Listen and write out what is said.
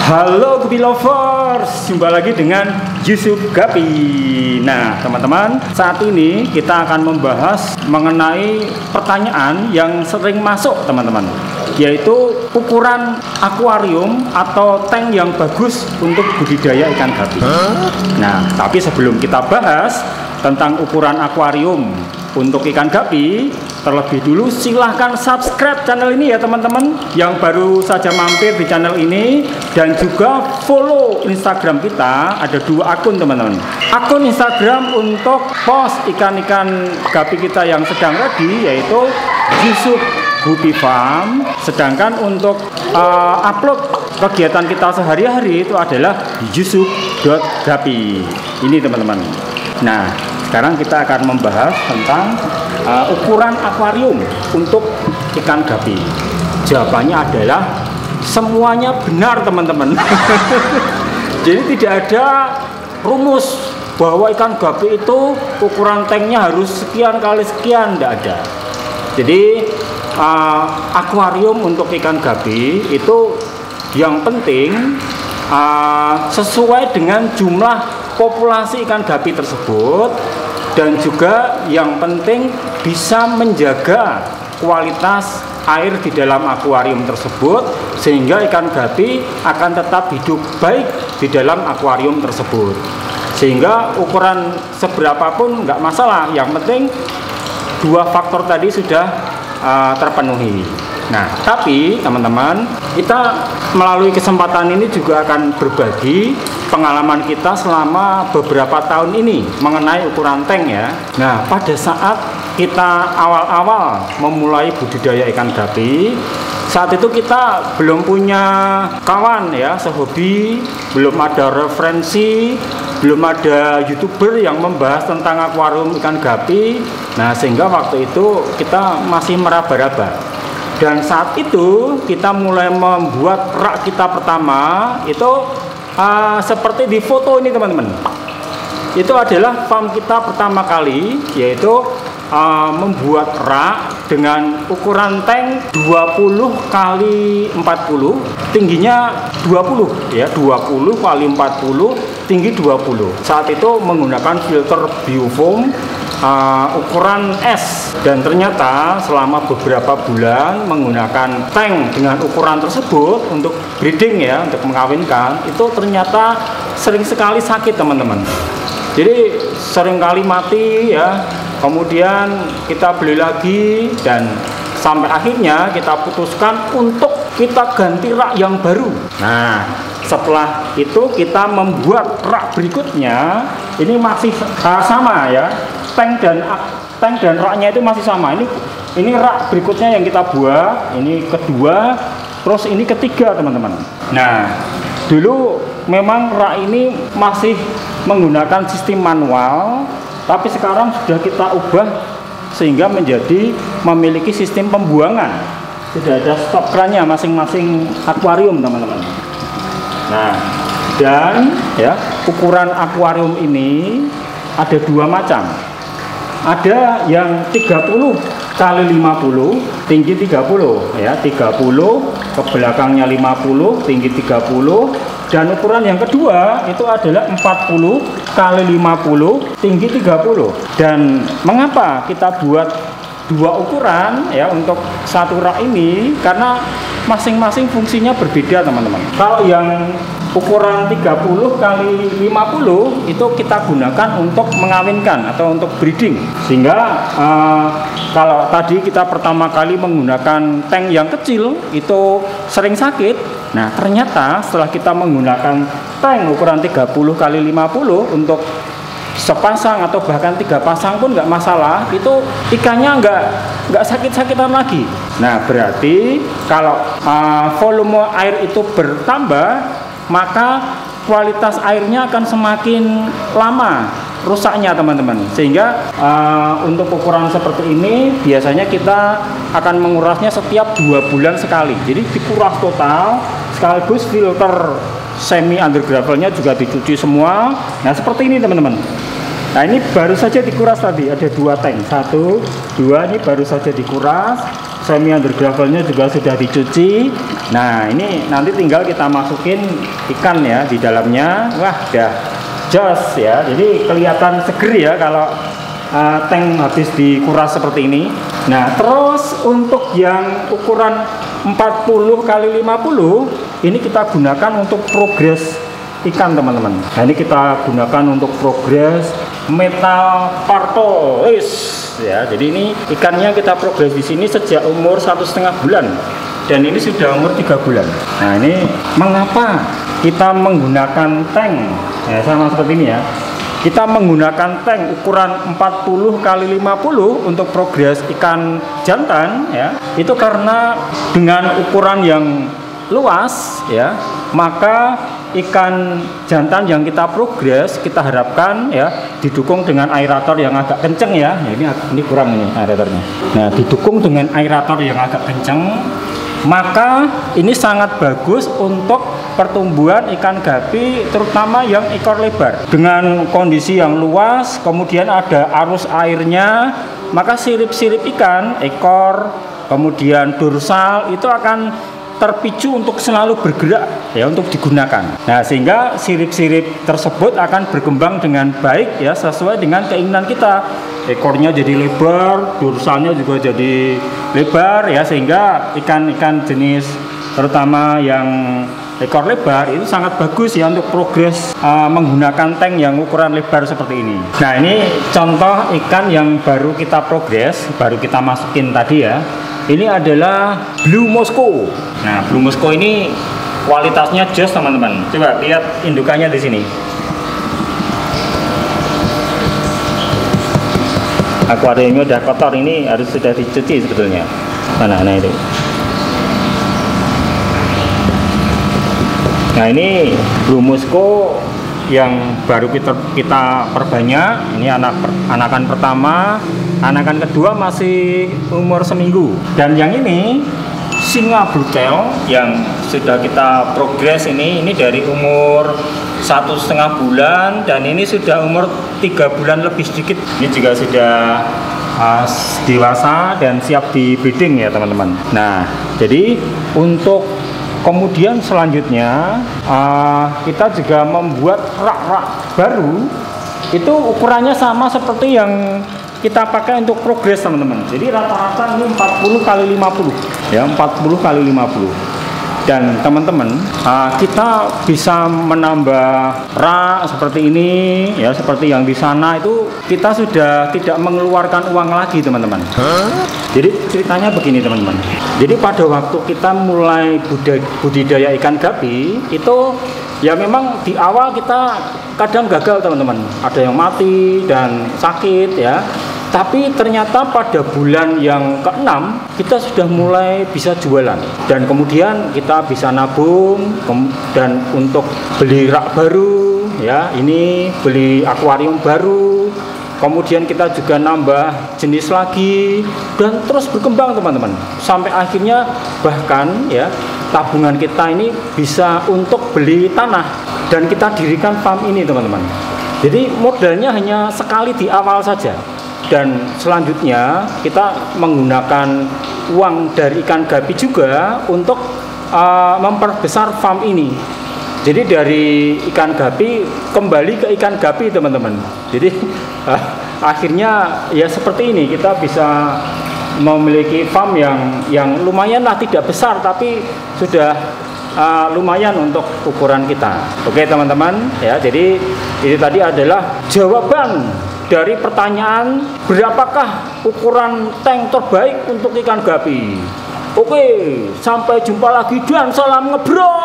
Halo Gupi Lovers, jumpa lagi dengan Yusuf Gapi. Nah teman-teman, saat ini kita akan membahas mengenai pertanyaan yang sering masuk teman-teman, yaitu ukuran akuarium atau tank yang bagus untuk budidaya ikan gapi. Nah, tapi sebelum kita bahas tentang ukuran akuarium untuk ikan gapi, terlebih dulu silahkan subscribe channel ini ya teman-teman yang baru saja mampir di channel ini, dan juga follow Instagram kita. Ada 2 akun teman-teman. Akun Instagram untuk post ikan-ikan gapi kita yang sedang ready, yaitu Yusuf Gupi Farm. Sedangkan untuk upload kegiatan kita sehari-hari itu adalah yusuf.gapi. Ini teman-teman. Nah, sekarang kita akan membahas tentang ukuran akuarium untuk ikan gapi. Jawabannya adalah semuanya benar teman-teman. Jadi tidak ada rumus bahwa ikan gapi itu ukuran tanknya harus sekian kali sekian, tidak ada. Jadi akuarium untuk ikan gapi itu yang penting sesuai dengan jumlah populasi ikan gapi tersebut, dan juga yang penting bisa menjaga kualitas air di dalam akuarium tersebut, sehingga ikan gapi akan tetap hidup baik di dalam akuarium tersebut. Sehingga ukuran seberapapun nggak masalah, yang penting 2 faktor tadi sudah terpenuhi. Nah, tapi teman-teman, kita melalui kesempatan ini juga akan berbagi pengalaman kita selama beberapa tahun ini mengenai ukuran tank ya. Nah, pada saat kita awal-awal memulai budidaya ikan gapi, saat itu kita belum punya kawan ya, sehobi, belum ada referensi, belum ada YouTuber yang membahas tentang akuarium ikan gapi. Nah, sehingga waktu itu kita masih meraba-raba. Dan saat itu kita mulai membuat rak kita pertama itu seperti di foto ini teman-teman. Itu adalah farm kita pertama kali, yaitu membuat rak dengan ukuran tank 20 kali 40, tingginya 20 ya, 20 kali 40, tinggi 20. Saat itu menggunakan filter biofoam ukuran S, dan ternyata selama beberapa bulan menggunakan tank dengan ukuran tersebut untuk breeding ya, untuk mengawinkan, itu ternyata sering sekali sakit teman-teman. Jadi sering kali mati ya. Kemudian kita beli lagi, dan sampai akhirnya kita putuskan untuk kita ganti rak yang baru. Nah, setelah itu kita membuat rak berikutnya. Ini masih sama ya, tank dan raknya itu masih sama. Ini rak berikutnya yang kita buat, ini kedua, terus ini ketiga teman-teman. Nah, dulu memang rak ini masih menggunakan sistem manual, tapi sekarang sudah kita ubah sehingga menjadi memiliki sistem pembuangan. Sudah ada stop kerannya masing-masing akuarium teman-teman. Nah, dan ya, ukuran akuarium ini ada 2 macam. Ada yang 30 kali 50, tinggi 30 ya, 30 ke belakangnya 50, tinggi 30. Dan ukuran yang kedua itu adalah 40 kali 50, tinggi 30. Dan mengapa kita buat 2 ukuran ya untuk satu rak ini? Karena masing-masing fungsinya berbeda teman-teman. Kalau yang ukuran 30 kali 50 itu kita gunakan untuk mengawinkan atau untuk breeding. Sehingga kalau tadi kita pertama kali menggunakan tank yang kecil itu sering sakit. Nah, ternyata setelah kita menggunakan tank ukuran 30 kali 50 untuk sepasang atau bahkan 3 pasang pun nggak masalah, itu ikannya nggak sakit-sakitan lagi. Nah, berarti kalau volume air itu bertambah, maka kualitas airnya akan semakin lama rusaknya teman-teman. Sehingga untuk ukuran seperti ini biasanya kita akan mengurasnya setiap 2 bulan sekali. Jadi dikuras total, sekaligus filter semi undergravelnya juga dicuci semua. Nah, seperti ini teman-teman. Nah, ini baru saja dikuras tadi, ada 2 tank, 1, 2, ini baru saja dikuras semi undergravelnya juga sudah dicuci. Nah, ini nanti tinggal kita masukin ikan ya di dalamnya. Wah, udah jos ya. Jadi kelihatan seger ya kalau tank habis dikuras seperti ini. Nah, terus untuk yang ukuran 40 kali 50 ini kita gunakan untuk progres ikan, teman-teman. Nah, ini kita gunakan untuk progres metal partois ya. Jadi ini ikannya kita progres di sini sejak umur 1,5 bulan dan ini sudah umur 3 bulan. Nah, ini mengapa kita menggunakan tank ya, sama seperti ini ya. Kita menggunakan tank ukuran 40 kali 50 untuk progres ikan jantan ya. Itu karena dengan ukuran yang luas ya, maka ikan jantan yang kita progres kita harapkan ya didukung dengan aerator yang agak kenceng ya. Ini kurang ini aeratornya. Nah, didukung dengan aerator yang agak kenceng, maka ini sangat bagus untuk pertumbuhan ikan gapi, terutama yang ekor lebar. Dengan kondisi yang luas, kemudian ada arus airnya, maka sirip-sirip ikan, ekor, kemudian dorsal itu akan terpicu untuk selalu bergerak ya, untuk digunakan. Nah, sehingga sirip-sirip tersebut akan berkembang dengan baik ya, sesuai dengan keinginan kita. Ekornya jadi lebar, dorsalnya juga jadi lebar ya, sehingga ikan-ikan jenis terutama yang ekor lebar itu sangat bagus ya untuk progres menggunakan tank yang ukuran lebar seperti ini. Nah, ini contoh ikan yang baru kita progres, baru kita masukin tadi ya. Ini adalah Blue Moscow. Nah, Blue Moscow ini kualitasnya jos, teman-teman. Coba lihat indukannya di sini. Akuariumnya udah kotor, ini harus sudah dicuci sebetulnya. Nah itu. Nah, ini Blue Moscow yang baru kita perbanyak. Ini anakan pertama, anakan kedua masih umur seminggu. Dan yang ini singa blue tail yang sudah kita progres ini dari umur 1,5 bulan dan ini sudah umur 3 bulan lebih sedikit. Ini juga sudah dewasa dan siap di breeding ya, teman-teman. Nah, jadi untuk kemudian selanjutnya kita juga membuat rak-rak baru. Itu ukurannya sama seperti yang kita pakai untuk progres, teman-teman. Jadi rata-rata ini 40 kali 50 ya, 40 kali 50. Dan teman-teman, kita bisa menambah rak seperti ini ya, seperti yang di sana itu kita sudah tidak mengeluarkan uang lagi, teman-teman. Jadi ceritanya begini, teman-teman. Jadi pada waktu kita mulai budidaya ikan gapi itu ya memang di awal kita kadang gagal, teman-teman. Ada yang mati dan sakit ya. Tapi ternyata pada bulan yang ke-6 kita sudah mulai bisa jualan. Dan kemudian kita bisa nabung dan untuk beli rak baru ya, ini beli akuarium baru. Kemudian kita juga nambah jenis lagi dan terus berkembang, teman-teman. Sampai akhirnya bahkan ya tabungan kita ini bisa untuk beli tanah dan kita dirikan farm ini, teman-teman. Jadi modalnya hanya sekali di awal saja. Dan selanjutnya kita menggunakan uang dari ikan gapi juga untuk memperbesar farm ini. Jadi dari ikan gapi kembali ke ikan gapi, teman-teman. Jadi akhirnya ya seperti ini, kita bisa memiliki farm yang lumayan lah, tidak besar tapi sudah lumayan untuk ukuran kita. Oke, teman-teman ya, jadi ini tadi adalah jawaban dari pertanyaan berapakah ukuran tank terbaik untuk ikan gapi. Oke, sampai jumpa lagi dan salam ngebrol.